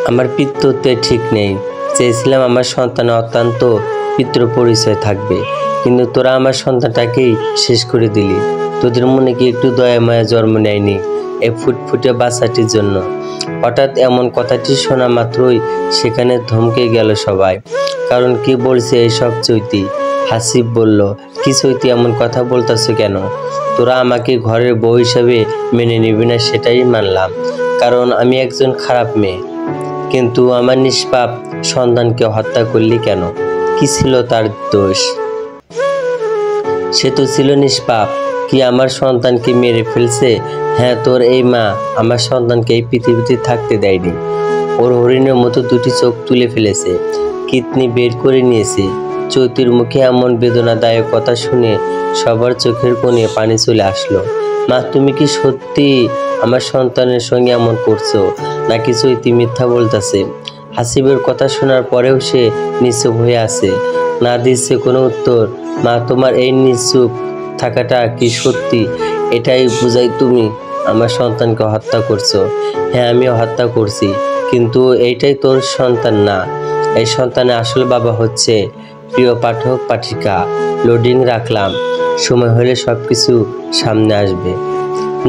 আমার পিতৃত্বে ঠিক নেই। চেয়েছিলাম আমার সন্তানের অত্যন্ত পিতৃ পরিচয় থাকবে, কিন্তু তোরা আমার সন্তানটাকেই শেষ করে দিলি। তোদের মনে কি একটু দয়া মায়া জন্ম নেয়নি এই ফুটফুটে বাচ্চাটির জন্য? হঠাৎ এমন কথাটি শোনা মাত্রই সেখানে থমকে গেল সবাই। কারণ কি বলছে এইসব চৈতি? হাসিব বলল, কি চৈতি এমন কথা বলতেছো কেন? তোরা আমাকে ঘরের বউ হিসাবে মেনে নিবি না সেটাই মানলাম, কারণ আমি একজন খারাপ মেয়ে। কিন্তু আমার নিষ্পাপ সন্তানকে হত্যা করলি কেন? কি ছিল তার দোষ? সে তো ছিল নিষ্পাপ। কি আমার সন্তানকে মেরে ফেলছে? হ্যাঁ, তোর এই মা আমার সন্তানকে এই পৃথিবীতে থাকতে দেয়নি। ওর হরিণের মতো দুটি চোখ তুলে ফেলেছে, কিডনি বের করে নিয়েছে। চৈতির মুখে এমন বেদনাদায়ক কথা শুনে সবার চোখের কোণে পানি চলে আসলো। মা, তুমি কি সত্যি আমার সন্তানের সঙ্গে এমন করছো, নাকি চৈতি মিথ্যা বলতেছে? হাসিবের কথা শোনার পরেও সে নিশ্চুপ হয়ে আছে, না দিচ্ছে কোনো উত্তর। মা, তোমার এই নিশ্চুপ থাকাটা কি সত্যি? এটাই বুঝাই তুমি আমার সন্তানকে হত্যা করছো? হ্যাঁ, আমি হত্যা করছি, কিন্তু এইটাই তোর সন্তান না। এই সন্তানের আসল বাবা হচ্ছে। প্রিয় পাঠক পাঠিকা, লোডিং রাখলাম, সময় হলে সব কিছু সামনে আসবে।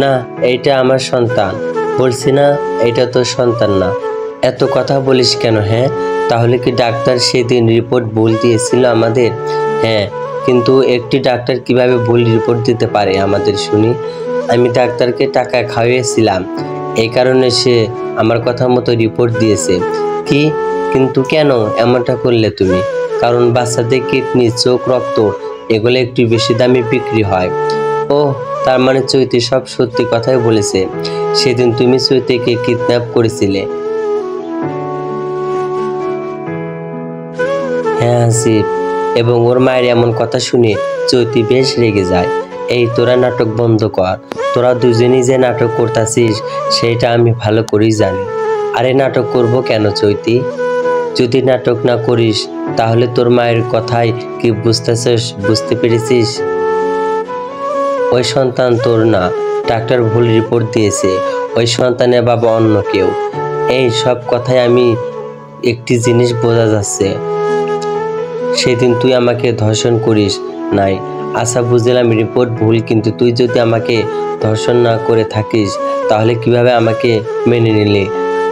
না, এইটা আমার সন্তান। বলছি না এইটা তোর সন্তান না। এত কথা বলিস কেন? হ্যাঁ, তাহলে কি ডাক্তার সেদিন রিপোর্ট ভুল দিয়েছিল আমাদের? হ্যাঁ, কিন্তু একটি ডাক্তার কিভাবে ভুল রিপোর্ট দিতে পারে আমাদের শুনি? আমি ডাক্তারকে টাকা খাইয়েছিলাম, এই কারণে সে আমার কথা মতো রিপোর্ট দিয়েছে। কি? কিন্তু কেন এমনটা করলে তুমি? কারণ বাচ্চাদের কিডনি, চোখ, রক্ত এগুলো একটু বেশি দামে বিক্রি হয়। ও, তার মানে চৈতি সব সত্যি কথাই বলেছে। সেদিন তুমি চৈতিকে কিডন্যাপ করেছিলে। হ্যাঁ হাসিব, এবং ওর মায়ের এমন কথা শুনে চৈতি বেশ রেগে যায়। এই তোরা নাটক বন্ধ কর। তোরা দুজনেই যে নাটক করতেছিস সেটা আমি ভালো করেই জানি। আরে নাটক করব কেন চৈতি? যদি নাটক না করিস তাহলে তোর মায়ের কথাই কি বুঝতেছিস? বুঝতে পেরেছিস? ওই সন্তান তোর না, ডাক্তার ভুল রিপোর্ট দিয়েছে। ওই সন্তানের বাবা অন্য কেউ। এই সব কথাই আমি একটি জিনিস বোঝা যাচ্ছে, সেদিন তুই আমাকে ধর্ষণ করিস নাই। আচ্ছা, বুঝলাম রিপোর্ট ভুল, কিন্তু তুই যদি আমাকে ধর্ষণ না করে থাকিস তাহলে কিভাবে আমাকে মেনে নিলে,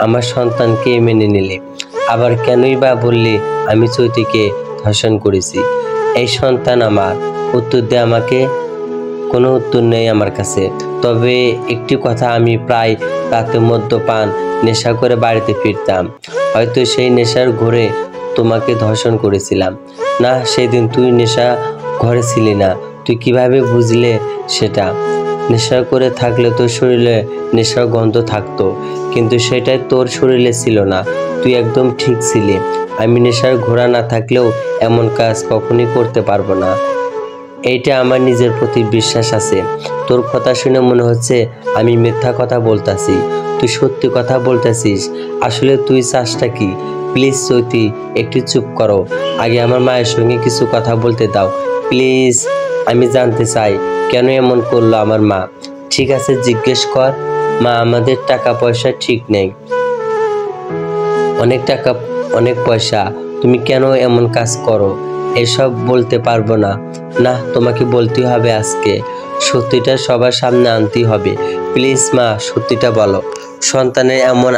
আমার সন্তানকে মেনে নিলে? আবার কেনই বা বললি আমি চৈতিকে ধর্ষণ করেছি? এই সন্তান আমার, উত্তর দে আমাকে। কোনো উত্তর নেই আমার কাছে। তবে একটি কথা, আমি প্রায় রাতে মদ্যপান নেশা করে বাড়িতে ফিরতাম। হয়তো সেই নেশার ঘোরে তোমাকে ধর্ষণ করেছিলাম। না, সেদিন তুই নেশা ঘরে ছিলি না। তুই কিভাবে বুঝলে সেটা? নেশা করে থাকলে তোর শরীরে নেশার গন্ধ থাকতো, কিন্তু সেটাই তোর শরীরে ছিল না। তুই একদম ঠিক ছিলি। আমি নেশার ঘোড়া না থাকলেও এমন কাজ কখনই করতে পারবো না। এইটা আমার নিজের প্রতি বিশ্বাস আছে। তোর কথা শুনে মনে হচ্ছে আমি মিথ্যা কথা বলতাছি, তুই সত্যি কথা বলতেছিস। আসলে তুই চাসটা কি? প্লিজ চৈতি, একটু চুপ করো। আগে আমার মায়ের সঙ্গে কিছু কথা বলতে দাও প্লিজ। আমি জানতে চাই কেন এমন করলো আমার মা। ঠিক আছে, জিজ্ঞেস কর। মা, আমাদের টাকা পয়সা ঠিক নেই, অনেক টাকা, অনেক পয়সা। তুমি কেন এমন কাজ করো? এসব বলতে পারবো না। না, তোমাকে বলতে হবে আজকে। সত্যিটা সবার সামনে আনতেই হবে। প্লিজ মা, সত্যিটা বলো। সন্তানের এমন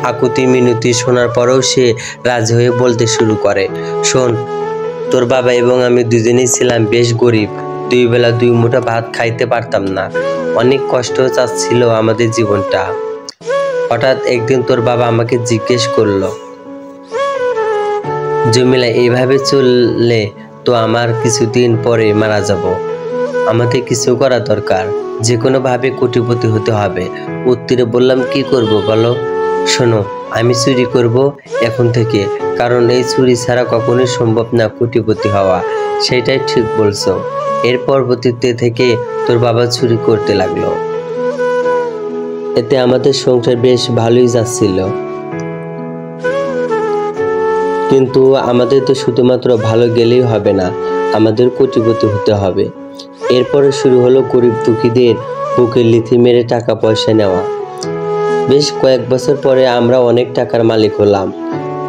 আকুতি মিনতি শোনার পরেও সে রাজি হয়ে বলতে শুরু করে, শোন, তোর বাবা এবং আমি দুজনেই ছিলাম বেশ গরিব। দুই বেলা দুই মুঠো ভাত খাইতে পারতাম না। অনেক কষ্ট যাচ্ছিল আমাদের জীবনটা। হঠাৎ একদিন তোর বাবা আমাকে জিজ্ঞেস করলো, জমিলা, এইভাবে চললে তো আমার কিছুদিন পরে মারা যাব। আমাদের কিছু করা দরকার, যে কোনোভাবে কোটিপতি হতে হবে। উত্তরে বললাম, কি করব বলো? শোনো, আমি চুরি করব এখন থেকে, কারণ এই চুরি ছাড়া কখনোই সম্ভব না কোটিপতি হওয়া। সেটাই ঠিক বলছো। এর পরবর্তীতে থেকে তোর বাবা চুরি করতে লাগলো। এতে আমাদের সংসার বেশ ভালোই যাচ্ছিল, কিন্তু আমাদের তো শুধুমাত্র ভালো গেলেই হবে না, আমাদের কোটিপতি হতে হবে। এরপরে শুরু হলো গরিব দুঃখীদের বুকে লিথি মেরে টাকা পয়সা নেওয়া। বেশ কয়েক বছর পরে আমরা অনেক টাকার মালিক হলাম।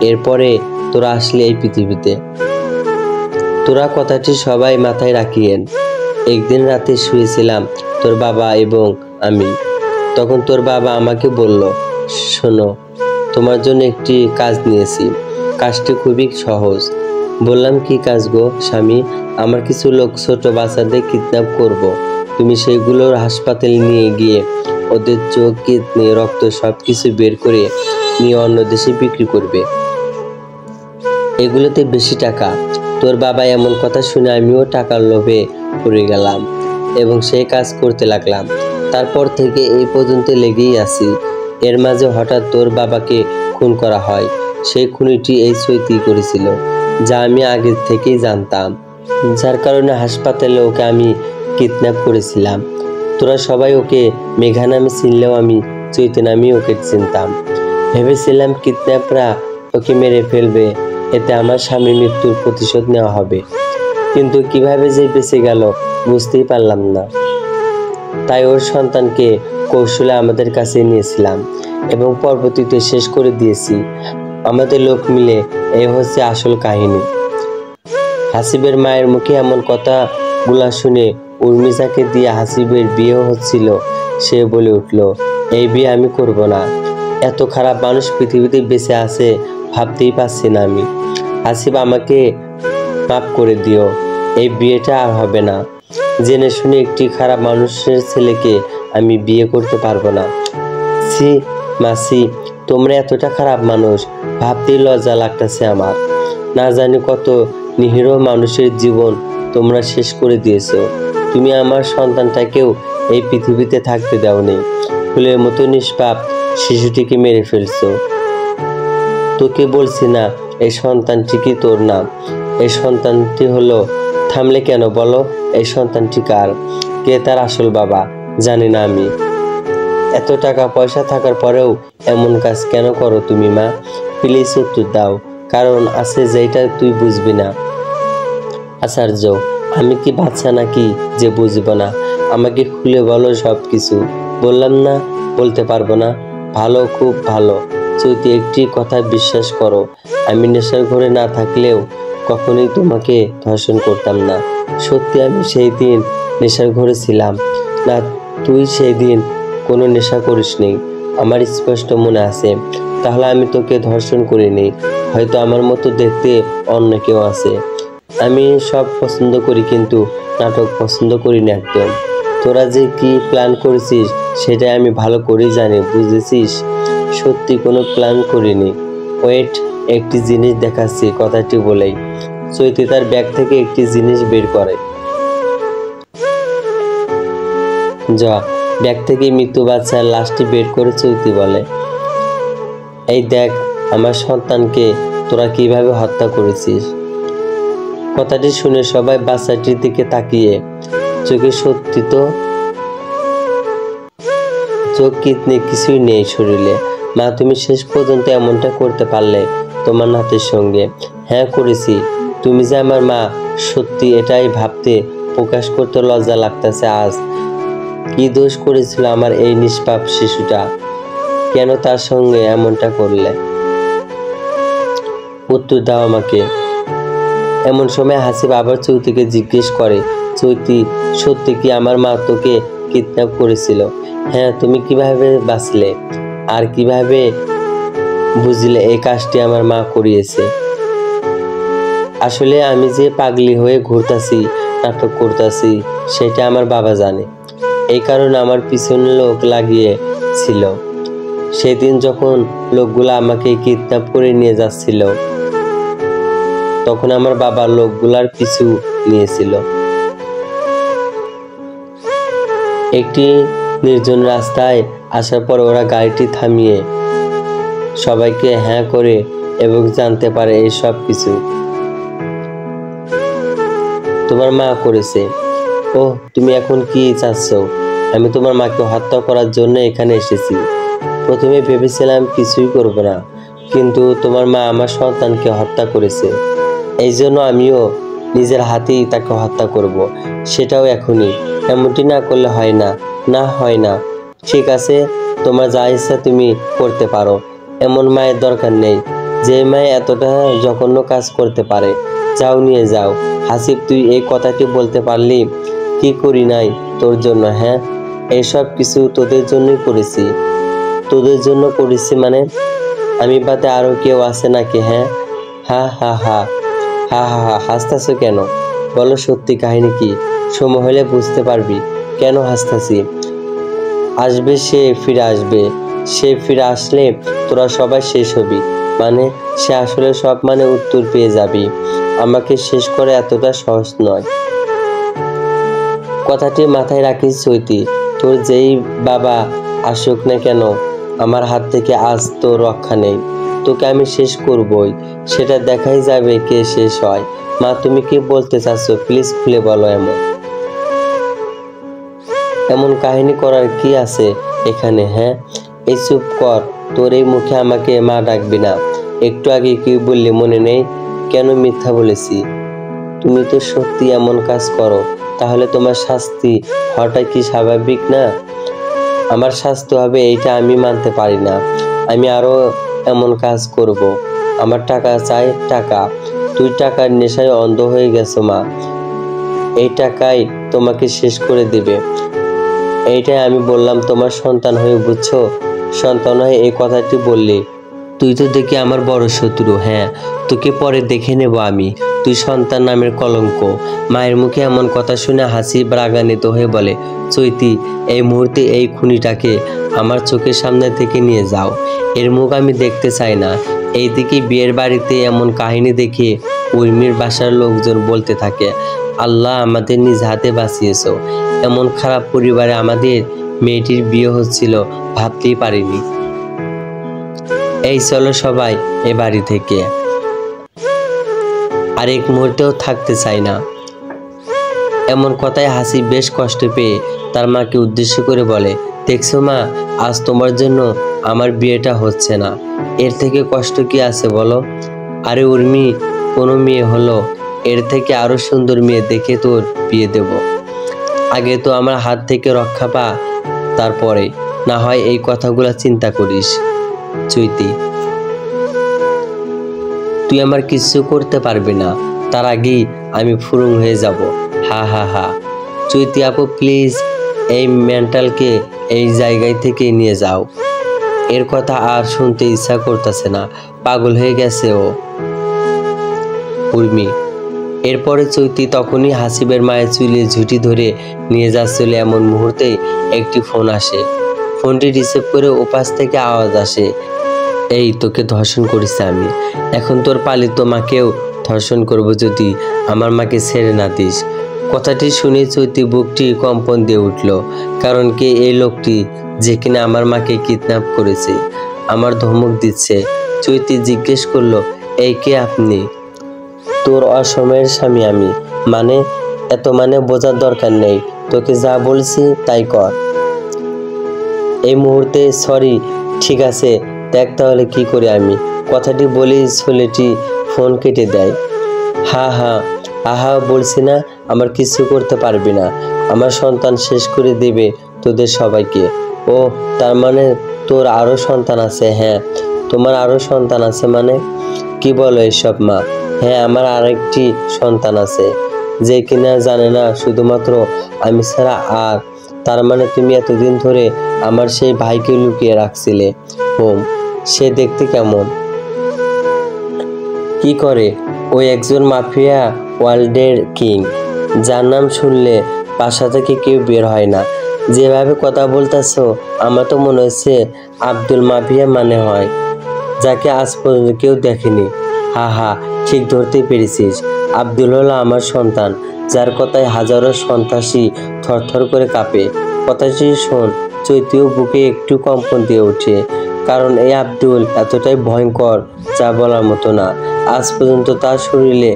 এরপরে তোরা আসলে এই পৃথিবীতে। তোরা কথাটি সবাই মাথায় রাখিয়েন। একদিন রাতে শুয়েছিলাম তোর বাবা এবং আমি। তখন তোর বাবা আমাকে বলল, শোনো, তোমার জন্য একটি কাজ নিয়েছি। কাজটি খুবই সহজ। বললাম, কি কাজ গো স্বামী? আমার কিছু লোক ছোট বাচ্চাদের কিডন্যাপ করব। তুমি সেইগুলোর হাসপাতালে নিয়ে গিয়ে ওদের চোখ, কিডনি, রক্ত সবকিছু বের করে নিয়ে অন্য দেশে বিক্রি করবে। এগুলোতে বেশি টাকা। তোর বাবা এমন কথা শুনে আমিও টাকার লোভে পড়ে গেলাম এবং সেই কাজ করতে লাগলাম। তারপর থেকে এই পর্যন্ত লেগেই আছি। এর মাঝে হঠাৎ তোর বাবাকে খুন করা হয়। সেই খুনিটি এই চৈতি করেছিল, যা আমি আগে থেকেই জানতাম, যার কারণে হাসপাতালে ওকে আমি কিডন্যাপ করেছিলাম। তোরা সবাই ওকে মেঘা নামে চিনলেও আমি চৈতি নামেই ওকে চিনতাম। ভেবেছিলাম কিডন্যাপরা ওকে মেরে ফেলবে, এতে আমার স্বামীর মৃত্যুর প্রতিশোধ নেওয়া হবে। কিন্তু কিভাবে যে বেঁচে গেল বুঝতেই পারলাম না। তাই ওর সন্তানকে কৌশলে আমাদের কাছে নিয়েছিলাম এবং পরবর্তীতে শেষ করে দিয়েছি আমাদের লোক মিলে। এই হচ্ছে আসল কাহিনী। হাসিবের মায়ের মুখে এমন কথাগুলা শুনে উর্মিজাকে দিয়ে হাসিবের বিয়ে হচ্ছিল। সে বলে উঠল, এই বিয়ে আমি করব না। এত খারাপ মানুষ পৃথিবীতে বেঁচে আছে ভাবতেই পারছি না আমি। হাসিব, আমাকে মাফ করে দিও, এই বিয়েটা আর হবে না। জেনে শুনে একটি খারাপ মানুষের ছেলেকে আমি বিয়ে করতে পারবো না। ছি মাসি, তোমরা এতটা খারাপ মানুষ ভাবতেই লজ্জা লাগতেছে আমার। না জানি কত নিরীহ মানুষের জীবন তোমরা শেষ করে দিয়েছো। তুমি আমার সন্তানটাকেও এই পৃথিবীতে থাকতে দাওনি। ফুলের মতো নিষ্পাপ শিশুটিকে মেরে ফেলছো। তোকে বলছি না এই সন্তানটি কি তোর না? এই সন্তানটি হলো। থামলে কেন বলো? এই সন্তানটি কার? কে তার আসল বাবা জানি না আমি। এত টাকা পয়সা থাকার পরেও এমন কাজ কেন করো তুমি মা? প্লিজ উত্তর দাও, কারণ আছে যেটা তুই বুঝবি না। আচার্য, আমি কি বাচ্চা নাকি যে বুঝবো না? আমাকে খুলে বলো সব কিছু। বললাম না বলতে পারবো না। ভালো, খুব ভালো। চৈতি, একটি কথা বিশ্বাস করো, আমি নেশার ঘরে না থাকলেও কখনোই তোমাকে ধর্ষণ করতাম না। সত্যি আমি সেই দিন নেশার ঘরে ছিলাম না। তুই সেই দিন কোনো নেশা করিসনি, আমার স্পষ্ট মনে আছে। তাহলে আমি তোকে ধর্ষণ করিনি। হয়তো আমার মতো দেখতে অন্য কেউ আছে। আমি সব পছন্দ করি, কিন্তু নাটক পছন্দ করি না একদম। তোরা যে কি প্ল্যান করেছিস সেটাই আমি ভালো করেই জানি, বুঝেছিস? সত্যি কোনো প্ল্যান করিনি। ওয়েট, একটি জিনিস দেখাচ্ছি। কথাটি বলেই চৈতি তার ব্যাগ থেকে একটি জিনিস বের করে। যা, ব্যাগ থেকে মৃত্যু বাচ্চার লাশটি বের করে চৈতি বলে, এই দেখ আমার সন্তানকে তোরা কিভাবে হত্যা করেছিস। কথাটি শুনে সবাই বাচ্চাটির দিকে তাকিয়ে চোখে সত্যি তো চোখ, কিডনি কিছুই নেই শরীরে। মা, তুমি শেষ পর্যন্ত এমনটা করতে পারলে তোমার নাতির সঙ্গে? হ্যাঁ করেছি। তুমি যে আমার মা, সত্যি এটাই ভাবতে প্রকাশ করতে লজ্জা লাগতেছে আজ। কি দোষ করেছিল আমার এই নিষ্পাপ শিশুটা? কেন তার সঙ্গে এমনটা করলে? উত্তর দাও আমাকে। এমন সময় হাসিব আবার চৈতিকে জিজ্ঞেস করে, চৈতি, সত্যি কি আমার মা তোকে কিডন্যাপ করেছিল? হ্যাঁ। তুমি কিভাবে বাঁচলে আর কিভাবে বুঝলে এই কাজটি আমার মা করিয়েছে? আসলে আমি যে পাগলি হয়ে ঘুরতাছি, নাটক করতাছি, সেটা আমার বাবা জানে। এই কারণে আমার পিছনে লোক লাগিয়েছিল। সেদিন যখন লোকগুলা আমাকে কিডন্যাপ করে নিয়ে যাচ্ছিল, তখন আমার বাবা লোকগুলার পিছু নিয়েছিল। একটি নির্জন রাস্তায় আসার পর ওরা গাড়িটি থামিয়ে সবাইকে হ্যাঁ করে এবং জানতে পারে এই সব কিছু তোমার মা করেছে। ওহ, তুমি এখন কি চাচ্ছ? আমি তোমার মাকে হত্যা করার জন্য এখানে এসেছি। প্রথমে ভেবেছিলাম কিছুই করব না, কিন্তু তোমার মা আমার সন্তানকে হত্যা করেছে। এই জন্য আমিও নিজের হাতেই তাকে হত্যা করব, সেটাও এখনই। এমনটি না করলে হয় না। না, হয় না। ঠিক আছে, তোমার যা ইচ্ছা তুমি করতে পারো। এমন মায়ের দরকার নেই যে মায়ে এতটা জঘন্য কাজ করতে পারে। যাও, নিয়ে যাও। হাসিব, তুই এই কথাটি বলতে পারলি? কি করি নাই তোর জন্য? হ্যাঁ, এইসব কিছু তোদের জন্যই করেছি। তোদের জন্য করেছি মানে? আমি বাদে আরো কেউ আছে নাকি? হ্যাঁ, হা হা হা হা হা হা। হাসতাছো কেন? বলো সত্যি কাহিনী কি? সময় হলে বুঝতে পারবি কেন হাসতাছি। আসবে, সে ফিরে আসবে। সে ফিরে আসলে তোরা সবাই শেষ হবি। মানে সে আসলে সব মানে উত্তর পেয়ে যাবি। আমাকে শেষ করে এতটা সহজ নয়। কথাটি মাথায় রাখিস চৈতি। তোর যেই বাবা আসুক না কেন, আমার হাত থেকে আজ তোর রক্ষা নেই। তোকে আমি শেষ করবই, সেটা দেখাই যাবে কে শেষ হয়। মা, তুমি কি বলতে চাচ্ছ প্লিজ খুলে বলো। এমন কাহিনী করার কি আছে এখানে? হ্যাঁ, এই চুপ কর। তোর এই মুখে আমাকে মা ডাকবি না। একটু আগে কি বললি মনে নেই? কেন মিথ্যা বলেছি? তুমি তো সত্যি এমন কাজ করো, তাহলে তোমার শাস্তি হওয়াটা কি স্বাভাবিক না? আমার শাস্তি হবে এইটা আমি মানতে পারি না। আমি আরো এমন কাজ করব। আমার টাকা চাই, টাকা। তুই টাকার নেশায় অন্ধ হয়ে গেছো মা। এই টাকাই তোমাকে শেষ করে দেবে। এইটাই আমি বললাম তোমার সন্তান হয়ে, বুঝছো? সন্তান হয়ে এই কথাটি বললি। তুই তো দেখি আমার বড় শত্রু। হ্যাঁ, তোকে পরে দেখে নেব আমি। তুই সন্তান নামের কলঙ্ক। মায়ের মুখে এমন কথা শুনে হাসিব রাগান্বিত হয়ে বলে, চৈতি, এই মুহূর্তে এই খুনিটাকে আমার চোখের সামনে থেকে নিয়ে যাও। এর মুখ আমি দেখতে চাই না। এইদিকে বিয়ের বাড়িতে এমন কাহিনী দেখে উর্মির বাসার লোকজন বলতে থাকে, আল্লাহ আমাদের নিজ হাতে বাঁচিয়েছো। এমন খারাপ পরিবারে আমাদের মেয়েটির বিয়ে হচ্ছিল ভাবতেই পারিনি। এই চলো সবাই এ বাড়ি থেকে, আর এক মুহূর্তেও থাকতে চাই না। এমন কথায় হাসিব বেশ কষ্ট পেয়ে তার মাকে উদ্দেশ্য করে বলে, দেখছো মা, আজ তোমার জন্য আমার বিয়েটা হচ্ছে না। এর থেকে কষ্ট কি আছে বলো? আরে উর্মি, কোনো মেয়ে হলো, এর থেকে আরো সুন্দর মেয়ে দেখে তোর বিয়ে দেব। আগে তো আমার হাত থেকে রক্ষা পা, তারপরে না হয় এই কথাগুলো চিন্তা করিস। চৈতি, তুই আমার কিছু করতে পারবি না, তার আগেই আমি ফুরুং হয়ে যাব। হা হা হা। চৈতি আপু, প্লিজ এই মেন্টালকে এই জায়গায় থেকে নিয়ে যাও। এর কথা আর শুনতে ইচ্ছা করতেছে না, পাগল হয়ে গেছে ও। উর্মি। এরপরে চৈতি তখনই হাসিবের মায়ের চুলে ঝুঁটি ধরে নিয়ে যাচ্ছিল, এমন মুহূর্তে একটি ফোন আসে। ফোনটি রিসিভ করে ওপাশ থেকে আওয়াজ আসে, এই তোকে ধর্ষণ করেছি আমি, এখন তোর পালিত মাকেও ধর্ষণ করব যদি আমার মাকে ছেড়ে না দিস। কথাটি শুনে চৈতি বুকটি কম্পন দিয়ে উঠল, কারণ কে এই লোকটি যে কিনা আমার মাকে কিডন্যাপ করেছে, আমার ধমক দিচ্ছে। চৈতি জিজ্ঞেস করলো, এই কে আপনি? তোর অসময়ের স্বামী আমি। মানে এত মানে বোঝার দরকার নেই, তোকে যা বলছি তাই কর। এই মুহূর্তে সরি, ঠিক আছে, দেখ তাহলে কি করে আমি। কথাটি বলি ছেলেটি ফোন কেটে দেয়। হা হা আহা, বলছি না আমার কিছু করতে পারবি না। আমার সন্তান শেষ করে দেবে তোদের সবাইকে। ও, তার মানে তোর আরো সন্তান আছে? হ্যাঁ, তোমার আরো সন্তান আছে মানে? কি বলো এসব মা? হ্যাঁ, আমার আরেকটি সন্তান আছে, যে কিনা জানে না শুধুমাত্র আমি ছাড়া। আর তার মানে তুমি এতদিন ধরে আমার সেই ভাইকে লুকিয়ে রাখছিলে। হোম, সে দেখতে কেমন? কি করে? ওই একজন মাফিয়া ওয়ার্ল্ডের কিং, যার নাম শুনলে বাসা থেকে কেউ বের হয় না। যেভাবে কথা বলতেছো আমার তো মনে হচ্ছে আব্দুল মাফিয়া মানে হয়, যাকে আজ পর্যন্ত কেউ দেখেনি। হা হা, ঠিক ধরতে পেরেছিস। আব্দুল হলো আমার সন্তান, যার কথায় হাজারো সন্ত্রাসী থরথর করে কাঁপে। কথাটি শোন। চৈতিও বুকে একটু কম্পন দিয়ে ওঠে, কারণ এই আব্দুল এতটাই ভয়ঙ্কর যা বলার মতো না। আজ পর্যন্ত তার শরীরে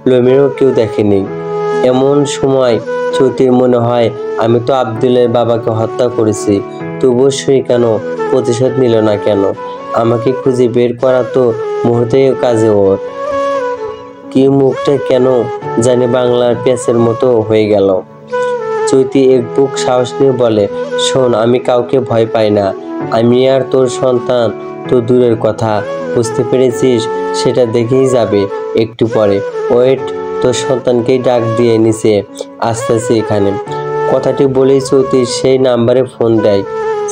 লোমেরও কেউ দেখেনি। এমন সময় চৈতির মনে হয়, আমি তো আব্দুলের বাবাকে হত্যা করেছি, তবুও সে কেন প্রতিশোধ নিল না কেন? আমাকে খুঁজে বের করা তো মুহূর্তেই কাজে ওর। কি মুখটা কেন জানি বাংলার পেঁচের মতো হয়ে গেল। চৈতি এক বুক সাহস নিয়ে বলে, শোন, আমি কাউকে ভয় পাই না। আমি আর তোর সন্তান তো দূরের কথা, বুঝতে পেরেছিস? সেটা দেখেই যাবে একটু পরে। ওয়েট, তোর সন্তানকেই ডাক দিয়ে নিচে আসতেছে এখানে। কথাটি বলেই চৈতি সেই নাম্বারে ফোন দেয়।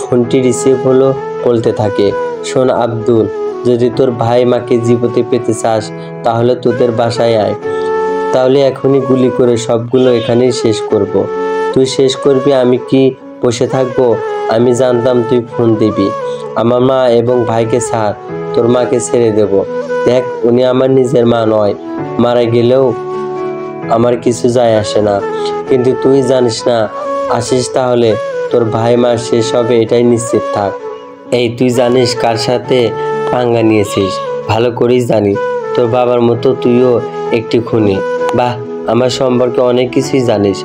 ফোনটি রিসিভ হলো, বলতে থাকে, শোন আব্দুল, যদি তোর ভাই মাকে জীবিত পেতে চাস তাহলে তোদের বাসায় আয়। তাহলে এখনই গুলি করে সবগুলো এখানেই শেষ করব। তুই শেষ করবি, আমি কি বসে থাকবো? আমি জানতাম তুই ফোন দিবি। আমার মা এবং ভাইকে ছাড়, তোর মাকে ছেড়ে দেব। দেখ, উনি আমার নিজের মা নয়, মারা গেলেও আমার কিছু যায় আসে না। কিন্তু তুই জানিস না, আসিস তাহলে তোর ভাই মা শেষ হবে, এটাই নিশ্চিত থাক। এই, তুই জানিস কার সাথে পাঙ্গা নিয়েছিস? ভালো করেই জানি। তোর বাবার মতো তুইও একটি খুনি। বাহ, আমার সম্পর্কে অনেক কিছুই জানিস।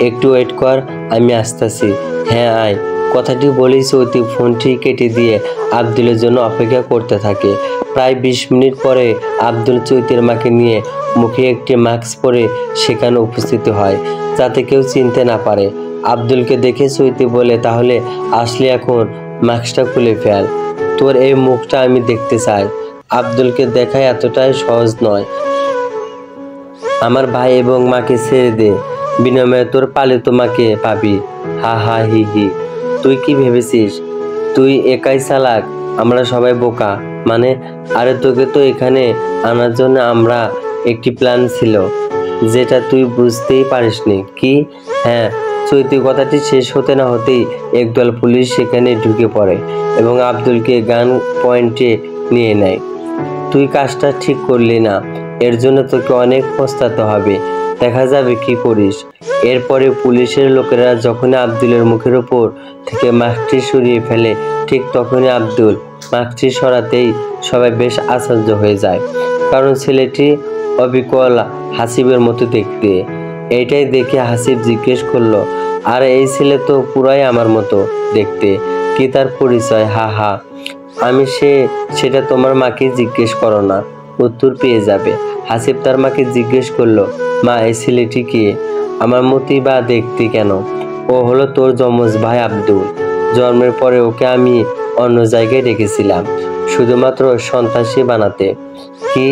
একটু ওয়েট কর, আমি আসতেছি। হ্যাঁ, আয়। কথাটি বলেই চৈতি ফোনটি কেটে দিয়ে আব্দুলের জন্য অপেক্ষা করতে থাকে। প্রায় 20 মিনিট পরে আব্দুল চৈতির মাকে নিয়ে মুখে একটি মাস্ক পরে সেখানে উপস্থিত হয়, যাতে কেউ চিনতে না পারে। আব্দুলকে দেখে চৈতি বলে, তাহলে আসলে এখন মাস্কটা খুলে ফেল, তোর এই মুখটা আমি দেখতে চাই। আব্দুলকে দেখা এতটাই সহজ নয়। আমার ভাই এবং মাকে ছেড়ে দে, বিনিময়ে তোর পালিত মাকে পাবি। হা হা হি হি। তুই কি ভেবেছিস তুই একাই চালাক, আমরা সবাই বোকা? মানে, আরে তোকে তো এখানে আনার জন্য আমরা একটি প্ল্যান ছিল, যেটা তুই বুঝতেই পারিসনি কি? হ্যাঁ। চৈতি কথাটি শেষ হতে না হতেই একদল পুলিশ সেখানে ঢুকে পড়ে এবং আব্দুলকে গান পয়েন্টে নিয়ে নেয়। তুই কাজটা ঠিক করলি না, এর জন্য তোকে অনেক পস্তাতে হবে, দেখা যাবে কি করিস। এরপরে পুলিশের লোকেরা যখন আব্দুলের মুখের উপর থেকে মাস্কটি সরিয়ে ফেলে, ঠিক তখনই আব্দুল মাস্কটি সরাতেই সবাই বেশ আশ্চর্য হয়ে যায়, কারণ ছেলেটি অবিকল হাসিবের মতো দেখতে। এইটাই দেখে হাসিব জিজ্ঞেস করলো, আর এই ছেলে তো পুরাই আমার মতো দেখতে, কি তার পরিচয়? হা হা। আমি সেটা তোমার মাকে জিজ্ঞেস করো না, উত্তর পেয়ে যাবে। হাসিব তার মাকে জিজ্ঞেস করলো, মা, এই ছেলেটি কে? আমার মতোই বা দেখতে কেন? ও হলো তোর যমজ ভাই আব্দুল। জন্মের পরে ওকে আমি অন্য জায়গায় রেখেছিলাম, শুধুমাত্র সন্ত্রাসী বানাতে। কি?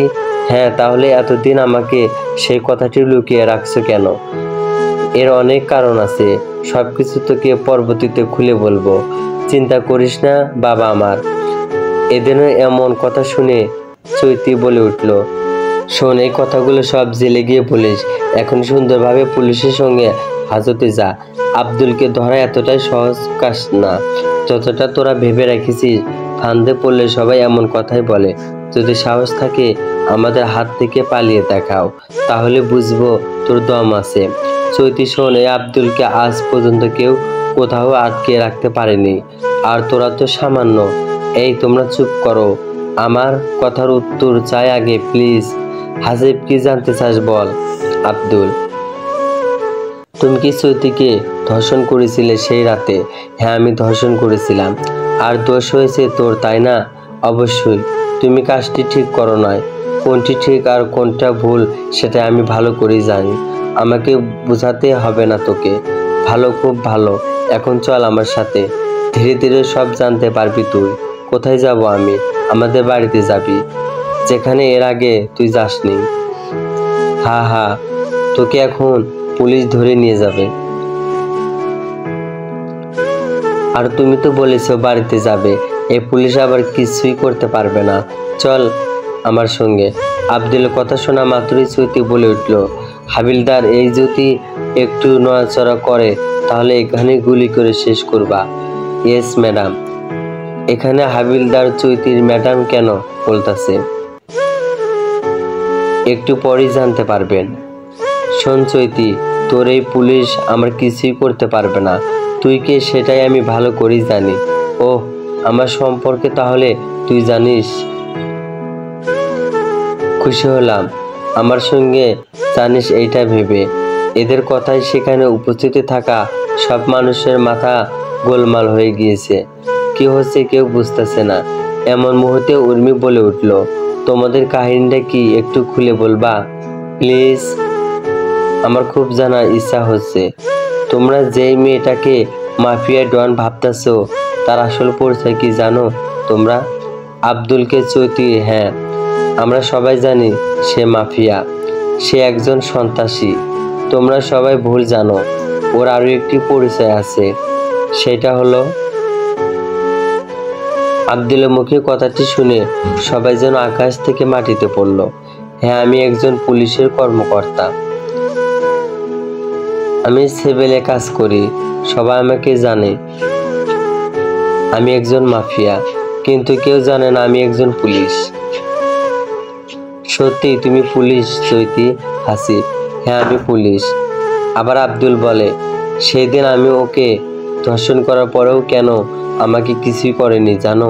হ্যাঁ। তাহলে এতদিন আমাকে সেই কথাটি লুকিয়ে রাখছো কেন? এর অনেক কারণ আছে, সবকিছু তোকে পরবর্তীতে খুলে বলবো, চিন্তা করিস না বাবা আমার। এদিনও এমন কথা শুনে চৈতি বলে উঠল, শোন, এই কথাগুলো সব জেলে গিয়ে বলিস। এখন সুন্দরভাবে পুলিশের সঙ্গে হাজতে যা। আব্দুলকে ধরা এতটাই সহজ কাজ না যতটা তোরা ভেবে রাখিস। ফান্দে পড়লে সবাই এমন কথাই বলে। যদি সাহস থাকে আমাদের হাত থেকে পালিয়ে দেখাও, তাহলে বুঝবো তোর দম আছে। চৈতি, শোন, এই আব্দুলকে আজ পর্যন্ত কেউ কোথাও আটকে রাখতে পারেনি, আর তোরা তো সামান্য। এই, তোমরা চুপ করো, আমার কথার উত্তর চাই আগে, প্লিজ। হাসিব, কি জানতে চাস বল। আব্দুল, তুমি কি চৈতিকে ধর্ষণ করেছিলে সেই রাতে? হ্যাঁ, আমি ধর্ষণ করেছিলাম। আর দোষ হয়েছে তোর, তাই না? অবশ্যই। তুমি কাজটি ঠিক করো নাই। কোনটি ঠিক আর কোনটা ভুল সেটা আমি ভালো করেই জানি, আমাকে বোঝাতে হবে না তোকে। ভালো, খুব ভালো। এখন চল আমার সাথে, ধীরে ধীরে সব জানতে পারবি তুই। কোথায় যাব আমি? আমাদের বাড়িতে যাবি, যেখানে এর আগে তুই যাসনি। হা হা। তোকে এখন পুলিশ ধরে নিয়ে যাবে। আর তুমি তো বলেছো বাড়িতে যাবে, এই পুলিশ আবার কিছুই করতে পারবে না। চল আমার সঙ্গে। আব্দুলের কথা শোনা মাত্রই চৈতি বলে উঠল, হাবিলদার, এই যদি একটু নড়াচড়া করে তাহলে এখানে গুলি করে শেষ করবা। Yes madam. এখানে হাবিলদার চৈতির ম্যাডাম কেন বলতেছে, একটু পরেই জানতে পারবেন। শোন চৈতি, তোর এই পুলিশ আমার কিছুই করতে পারবে না। তুই কে সেটাই আমি ভালো করেই জানি। ওহ, আমার সম্পর্কে তাহলে তুই জানিস? খুশি হলাম আমার সঙ্গে জানিস এইটা ভেবে। এদের কথায় সেখানে উপস্থিত থাকা সব মানুষের মাথা গোলমাল হয়ে গিয়েছে। কি হচ্ছে কেউ বুঝতেছে না। এমন মুহূর্তে উর্মি বলে উঠল, তোমাদের কাহিনীটা কি একটু খুলে বলবা প্লিজ? আমার খুব জানার ইচ্ছা হচ্ছে। তোমরা যেই মেয়েটাকে মাফিয়া ডন ভাবতেছো তার আসল পরিচয় কি জানো তোমরা? আব্দুলকে চৈতি, হ্যাঁ আমরা সবাই জানি সে মাফিয়া, সে একজন সন্ত্রাসী। তোমরা সবাই ভুল জানো, ওর আরো একটি পরিচয় আছে, সেটা হলো। আব্দুলের মুখে কথাটি শুনে সবাই যেন আকাশ থেকে মাটিতে পড়ল। হ্যাঁ, আমি একজন পুলিশের কর্মকর্তা, আমি সিভিলে কাজ করি, সবাই আমাকে জানে। আমি একজন মাফিয়া, কিন্তু কেউ জানে না আমি একজন পুলিশ। সত্যি তুমি পুলিশ চৈতি? হাসিব, হ্যাঁ আমি পুলিশ। আবার আব্দুল বলে, সেই দিন আমি ওকে ধর্ষণ করার পরেও কেন আমাকে কিছুই করেনি জানো?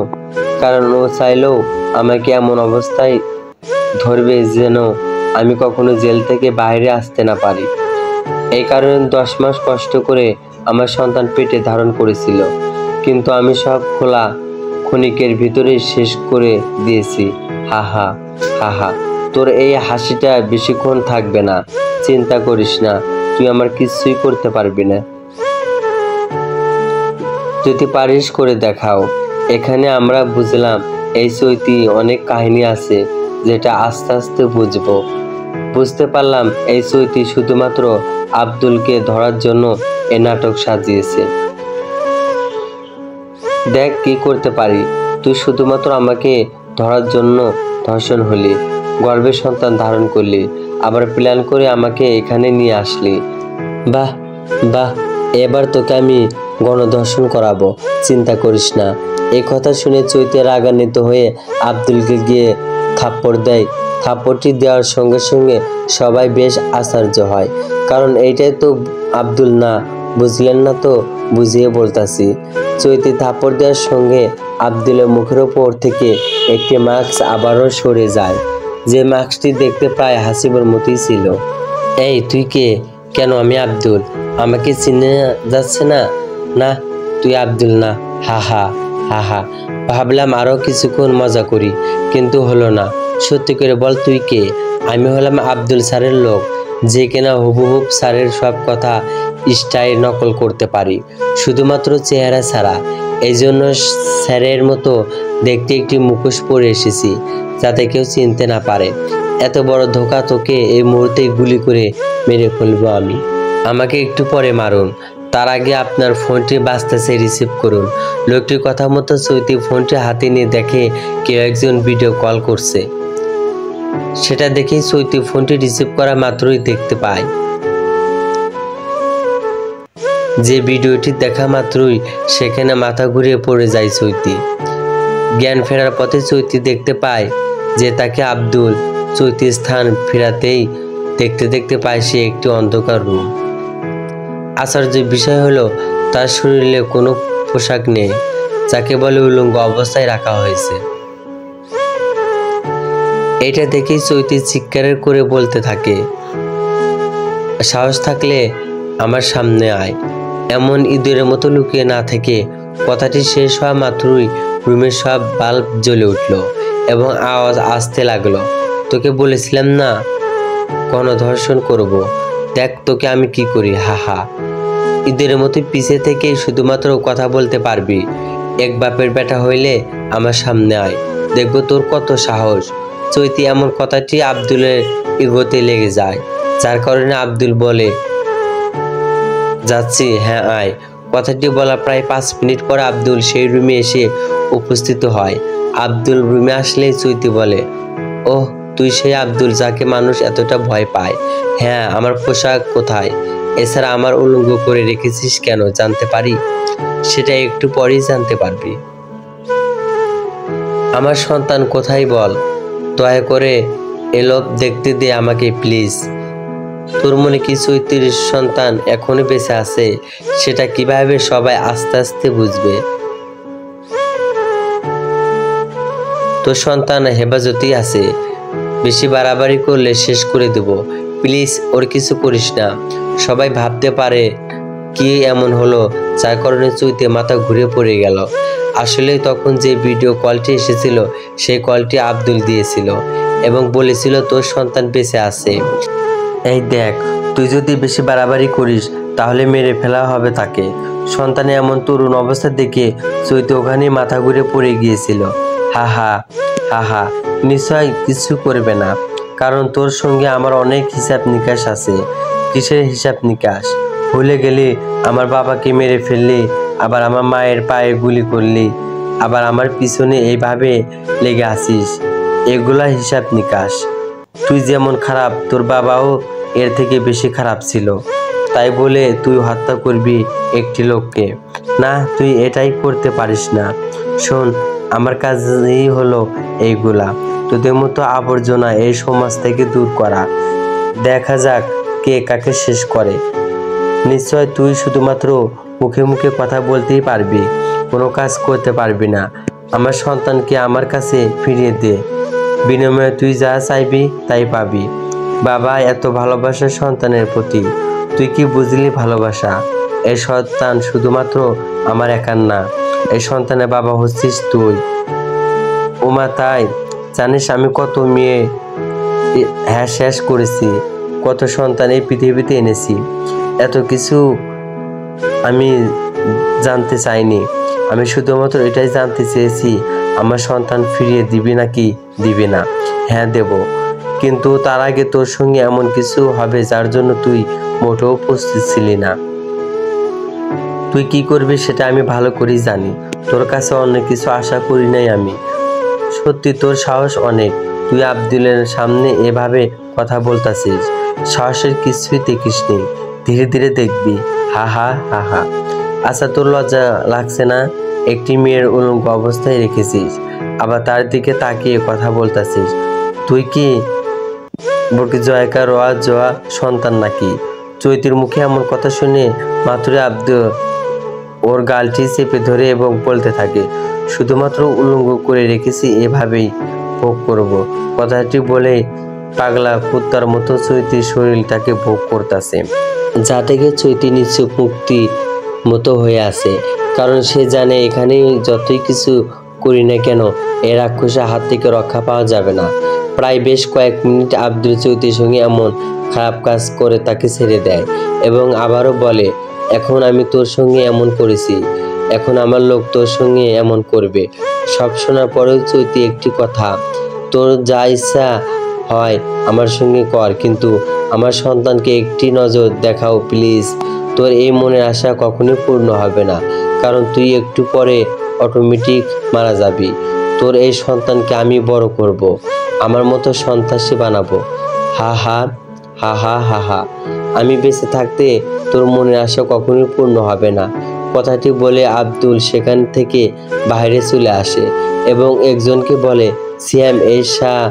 কারণ ও চাইলেও আমাকে এমন অবস্থায় ধরবে যেন আমি কখনো জেল থেকে বাইরে আসতে না পারি। এই কারণে 10 মাস কষ্ট করে আমার সন্তান পেটে ধারণ করেছিল, কিন্তু আমি সব খোলা ক্ষণিকের ভিতরে শেষ করে দিয়েছি। হা হা হা হা। তোর এই হাসিটা বেশিক্ষণ থাকবে না, চিন্তা করিস না, তুই আমার কিছুই করতে পারবি না। যদি পারিস করে দেখাও। এখানে আমরা বুঝলাম এই চৈতি অনেক কাহিনী আছে যেটা আস্তে আস্তে বুঝতে পারলাম এই চৈতি শুধুমাত্র আব্দুলকে ধরার জন্য এ নাটক সাজিয়েছে। দেখ কি করতে পারি, তুই শুধুমাত্র আমাকে ধরার জন্য ধর্ষণ হলি, গর্ভে সন্তান ধারণ করলি, আবার প্ল্যান করে আমাকে এখানে নিয়ে আসলি। বাহ বাহ, এবার তোকে আমি গণধর্ষণ করাবো, চিন্তা করিস না। এই কথা শুনে চৈতি রাগান্বিত হয়ে আব্দুলকে গিয়ে থাপ্পড় দেয়। থাপ্পড়টি দেওয়ার সঙ্গে সঙ্গে সবাই বেশ আশ্চর্য হয়, কারণ এইটাই তো আব্দুল না, বুঝলেন না তো? বুঝিয়ে বলতাছি। চৈতি থাপ্পড় দেওয়ার সঙ্গে আব্দুলের মুখের ওপর থেকে একটি মাস্ক আবারও সরে যায়, যে মাস্কটি দেখতে প্রায় হাসিবের মতোই ছিল। এই তুই কে? কেন আমি আব্দুল, আমাকে চিনে যাচ্ছে না? না তুই আব্দুল না। হা হা হা হা। ভাবলাম আরো কিছুক্ষণ মজা করি, কিন্তু হলো না। সত্যি করে বল তুই কে? আমি হলাম আব্দুল স্যারের লোক, যে কিনা হুবহুব স্যারের সব কথা স্টাইল নকল করতে পারি, শুধুমাত্র চেহারা ছাড়া। এই জন্য স্যারের মতো দেখতে একটি মুখোশ পরে এসেছি, যাতে কেউ চিনতে না পারে। এত বড় ধোঁকা, তোকে এই মুহূর্তেই গুলি করে মেরে ফেলবো আমি। আমাকে একটু পরে মারুন, তার আগে আপনার ফোনটি বাজতেছে, রিসিভ করুন। লোকটির কথা মতো চৈতি ফোনটি হাতে নিয়ে দেখে কেউ একজন ভিডিও কল করছে। সেটা দেখেই চৈতি ফোনটি রিসিভ করা মাত্রই দেখতে পায় যে ভিডিওটি দেখা মাত্রই সেখানে মাথা ঘুরিয়ে পড়ে যায় চৈতি। জ্ঞান ফেরার পথে চৈতি দেখতে পায় যে তাকে আব্দুল চৈতির স্থান ফেরাতেই দেখতে দেখতে পায় সে একটি অন্ধকার রুম। আশ্চর্যের বিষয় হলো তার শরীরে কোনো পোশাক নেই, যাকে বলে উলঙ্গ অবস্থায় রাখা হয়েছে। এটা দেখেই চৈতি চিৎকার করে বলতে থাকে, সাহস থাকলে আমার সামনে আয়। এমন ইঁদুরের মতো লুকিয়ে না থেকে। কথাটি শেষ হওয়া মাত্রই রুমের সব বাল্ব জ্বলে উঠল এবং আওয়াজ আসতে লাগলো, তোকে বলেছিলাম না গণধর্ষণ করব, দেখ তোকে আমি কি করি। হা হা। ইঁদুরের মতো পিছে থেকে শুধুমাত্র কথা বলতে পারবি। এক বাপের বেটা হইলে আমার সামনে আয়, দেখবো তোর কত সাহস। চৈতি এমন কথাটি আব্দুলের ইগোতে লেগে যায়, যার কারণে আব্দুল বলে, যাচ্ছি, হ্যাঁ আয়। কথাটি বলা প্রায় 5 মিনিট পর আব্দুল সেই রুমে এসে উপস্থিত হয়। আব্দুল রুমে আসলেই চৈতি বলে, ওহ তুই সেই আব্দুল যাকে মানুষ এতটা ভয় পায়। হ্যাঁ, আমার পোশাক কোথায়? এছাড়া আমার উলঙ্গ করে রেখেছিস কেন জানতে পারি? সেটা একটু পরেই জানতে পারবি। আমার সন্তান কোথায় বল, দয়া করে এলোপ দেখতে দে আমাকে প্লিজ। তোর মনে কি চৈতির সন্তান এখনো বেঁচে আছে? সেটা কিভাবে সবাই আস্তে আস্তে বুঝবে? তোর সন্তান হেফাজতেই আছে, বেশি বাড়াবাড়ি করলে শেষ করে দেব। প্লিজ ওর কিছু করিস না। সবাই ভাবতে পারে কি এমন হলো যার কারণে চৈতে মাথা ঘুরে পড়ে গেল। আসলে তখন যে ভিডিও কলটি এসেছিল সেই কলটি আব্দুল দিয়েছিল এবং বলেছিল তোর সন্তান বেঁচে আছে। এই দেখ, তুই যদি বেশি বাড়াবাড়ি করিস তাহলে মেরে ফেলা হবে তাকে। সন্তানে এমন তরুণ অবস্থা দেখে চৈতি ওখানে মাথা ঘুরে পড়ে গিয়েছিল। হা হা হা হা, নিশ্চয় কিছু করবে না, কারণ তোর সঙ্গে আমার অনেক হিসাব নিকাশ আছে। কিসের হিসাব নিকাশ? ভুলে গেলি আমার বাবাকে মেরে ফেললি, আবার আমার মায়ের পায়ে গুলি করলি, আবার আমার পিছনে এইভাবে লেগে আসিস। এগুলা হিসাব নিকাশ। তুই যেমন খারাপ, তোর বাবাও এর থেকে বেশি খারাপ ছিল। তাই বলে তুই হত্যা করবি একটি লোককে? না, তুই এটাই করতে পারিস না। শোন, আমার কাজই হলো এইগুলা, তোদের মতো আবর্জনা এই সমাজ থেকে দূর করা। দেখা যাক কে কাকে শেষ করে। নিশ্চয় তুই শুধুমাত্র মুখে মুখে কথা বলতেই পারবি, কোনো কাজ করতে পারবি না। আমার সন্তানকে আমার কাছে ফিরিয়ে দে, বিনিময়ে তুই যা চাইবি তাই পাবি। বাবা এত ভালোবাসা সন্তানের প্রতি, তুই কি বুঝলি ভালোবাসা? এই সন্তান শুধুমাত্র আমার একার না, এই সন্তানের বাবা হচ্ছিস তুই। ওমা, তাই জানিস আমি কত মেয়ে শেষ করেছি, কত সন্তান এই পৃথিবীতে এনেছি? এত কিছু আমি জানতে চাইনি। আমি শুধুমাত্র এটাই জানতে চেয়েছি, আমার সন্তান ফিরিয়ে দিবি নাকি দিবি না। হ্যাঁ দেব, কিন্তু তার আগে তোর সঙ্গে এমন কিছু হবে যার জন্য তুই মোটেও প্রস্তুত ছিলি না। তুই কি করবি সেটা আমি ভালো করেই জানি। তোর কাছে অন্য কিছু আশা করি নাই আমি। সত্যি তোর সাহস অনেক। তুই আব্দুলের সামনে এভাবে কথা বলতাছিস, সাহসের কিছুই দেখিসনি, ধীরে ধীরে দেখবি। হা হা হা হা। আচ্ছা, তোর লজ্জা লাগছে না? একটি মেয়ের উলঙ্গ অবস্থায় রেখেছিস, আবার তার দিকে তাকিয়ে কথা বলতাছিস। তুই কি বকি জয়কা রোয়া জোয়া সন্তান নাকি? চৈতির মুখে এমন কথা শুনে মাত্রই আব্দুল ওর গালটি চেপে ধরে এবং বলতে থাকে, শুধুমাত্র উলঙ্গ করে রেখেছি, এভাবেই ভোগ করব। কথাটি বলে পাগলা কুত্তার মতো চৈতির শরীরটাকে ভোগ করতেছে, যা থেকে চৈতি নিশ্চুপ মুক্তি মতো হয়ে আছে। কারণ সে জানে এখানে যতই কিছু করি না কেন, এ রাক্ষসের হাত থেকে রক্ষা পাওয়া যাবে না। প্রায় বেশ কয়েক মিনিট আব্দুল চৈতির সঙ্গে এমন খারাপ কাজ করে তাকে ছেড়ে দেয় এবং আবারও বলে, এখন আমি তোর সঙ্গে এমন করেছি, এখন আমার লোক তোর সঙ্গে এমন করবে। সব শোনার পরেও চৈতি একটি কথা, তোর যা ইচ্ছা হয় আমার সঙ্গে কর, কিন্তু আমার সন্তানকে একটি নজর দেখাও প্লিজ। তোর এই মনের আশা কখনোই পূর্ণ হবে না, কারণ তুই একটু পরে অটোমেটিক মারা যাবি। তোর এই সন্তানকে আমি বড় করব, আমার মতো সন্ত্রাসী বানাবো। হা হা হা হা হা হা। আমি বেঁচে থাকতে তোর মনের আশা কখনোই পূর্ণ হবে না। কথাটি বলে আব্দুল সেখান থেকে বাইরে চলে আসে এবং একজনকে বলে, সিয়াম, এই শাহ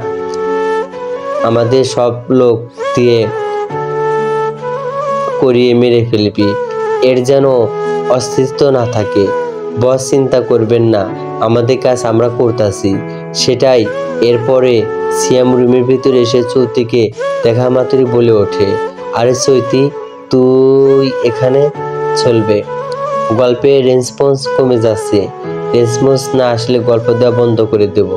আমাদের সব লোক দিয়ে করিয়ে মেরে ফেলবি, এর যেন অস্তিত্ব না থাকে। বস চিন্তা করবেন না, আমাদের কাজ আমরা করতেছি সেটাই। এরপরে সিয়াম রুমের ভিতরে এসে চৈতিকে দেখা মাত্রই বলে ওঠে, আরে চৈতি, তুই এখানে? চলবে। গল্পের রেসপন্স কমে যাচ্ছে, রেসপন্স না আসলে গল্প দেওয়া বন্ধ করে দেব।